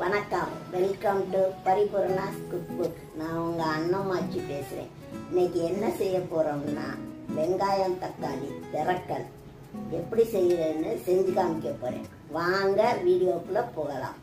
வணக்கம், welcome to Paripoorna's cook book. நான் உங்கள் அண்ணம்மாச்சி பேசுகிறேன். இன்னைக்கு என்ன செய்ய போகிறோம்னா, வெங்காயம் தக்காளி திரக்கல் எப்படி செய்யறதுன்னு செஞ்சு காமிக்க போகிறேன். வாங்க வீடியோக்குள்ளே போகலாம்.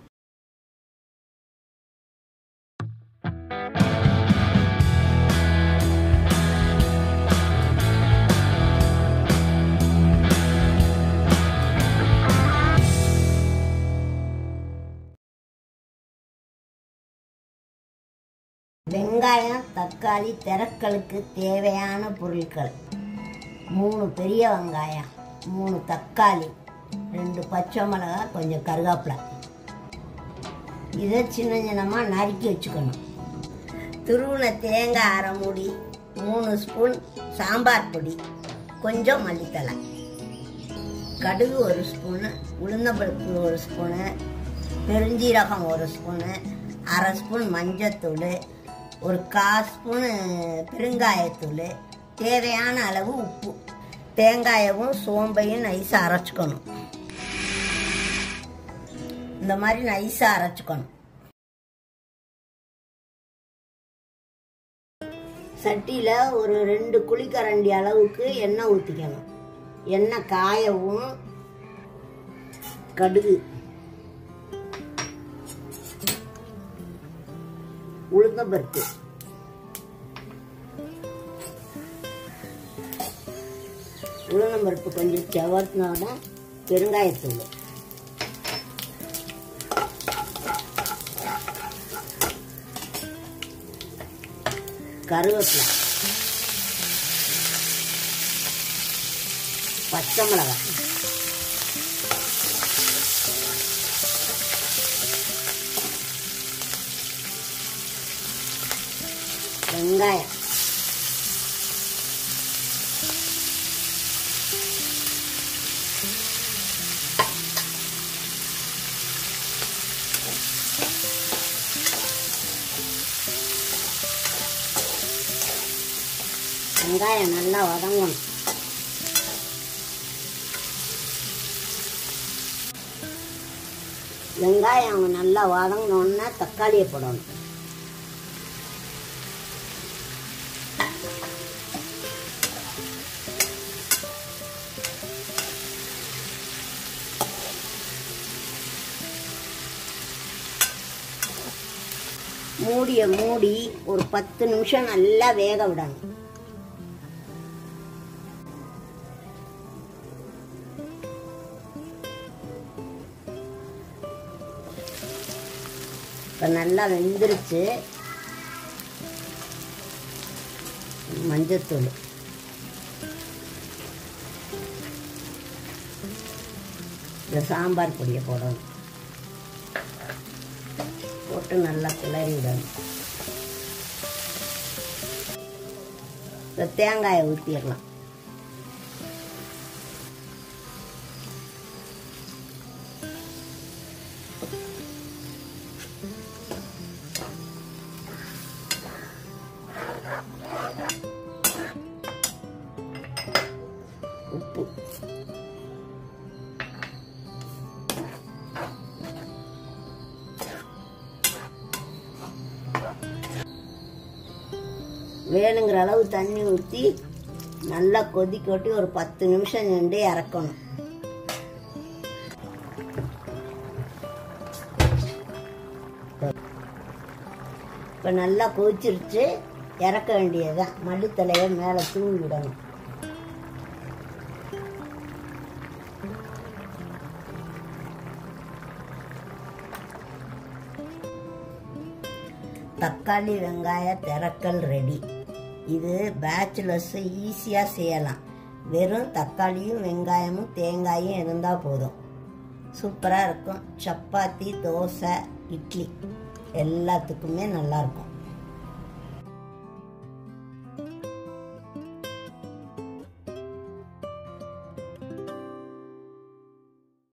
வெங்காயம் தக்காளி திரக்கலுக்கு தேவையான பொருட்கள்: 3 பெரிய வெங்காயம், 3 தக்காளி, 2 பச்சை மிளகாய், கொஞ்சம் கருவேப்பிலை. இதை சின்ன சின்னமாக நறுக்கி வச்சுக்கணும். துருவின தேங்காய் அரை மூடி, 3 ஸ்பூன் சாம்பார் பொடி, கொஞ்சம் மல்லித்தழை, கடுகு 1 ஸ்பூனு, உளுந்தம்பருப்பு 1 ஸ்பூனு, பெருஞ்சீரகம் 1 ஸ்பூனு, அரை ஸ்பூன் மஞ்சத்தூள், 1/4 ஸ்பூனு பெருங்காயத்தூள், தேவையான அளவு உப்பு. தேங்காயவும் சோம்பையும் நைஸாக அரைச்சிக்கணும். இந்த மாதிரி நைஸாக அரைச்சிக்கணும். சட்டியில் ஒரு 2 குழிக்கரண்டி அளவுக்கு எண்ணெய் ஊற்றிக்கணும். எண்ணெய் காயவும் கடுகு, உளுந்தம்பருப்பு, உளுந்தம்பருப்பு கொஞ்சம் செவத்தினோட பெருங்காயத்தூள், கருவேப்பிலை, பச்சை மிளகாய், வெங்காயம், வெங்காயம் நல்லா வதங்கணும். வெங்காயம் நல்லா வதங்கினோன்னா தக்காளியை போடணும். மூடியை மூடி ஒரு 10 நிமிஷம் நல்லா வேக விடணும். இப்போ நல்லா வெந்துருச்சு. மஞ்சத்தூள், இந்த சாம்பார் பொடியை போடணும். போட்டு நல்லா கிளறி விடணும். இந்த தேங்காயை ஊற்றிடலாம். உப்பு, வேணுங்கிற அளவு தண்ணி ஊற்றி நல்லா கொதிக்க விட்டு ஒரு 10 நிமிஷம் நின்று இறக்கணும். இப்போ நல்லா கொதிச்சிருச்சு, இறக்க வேண்டியதுதான். மல்லித்தலையை மேலே தூவி விடணும். தக்காளி வெங்காய திரக்கல் ரெடி. இது பேச்சுலர்ஸ் ஈஸியாக செய்யலாம். வெறும் தக்காளியும் வெங்காயமும் தேங்காயும் இருந்தால் போதும். சூப்பராக இருக்கும். சப்பாத்தி, தோசை, இட்லி எல்லாத்துக்குமே நல்லாயிருக்கும்.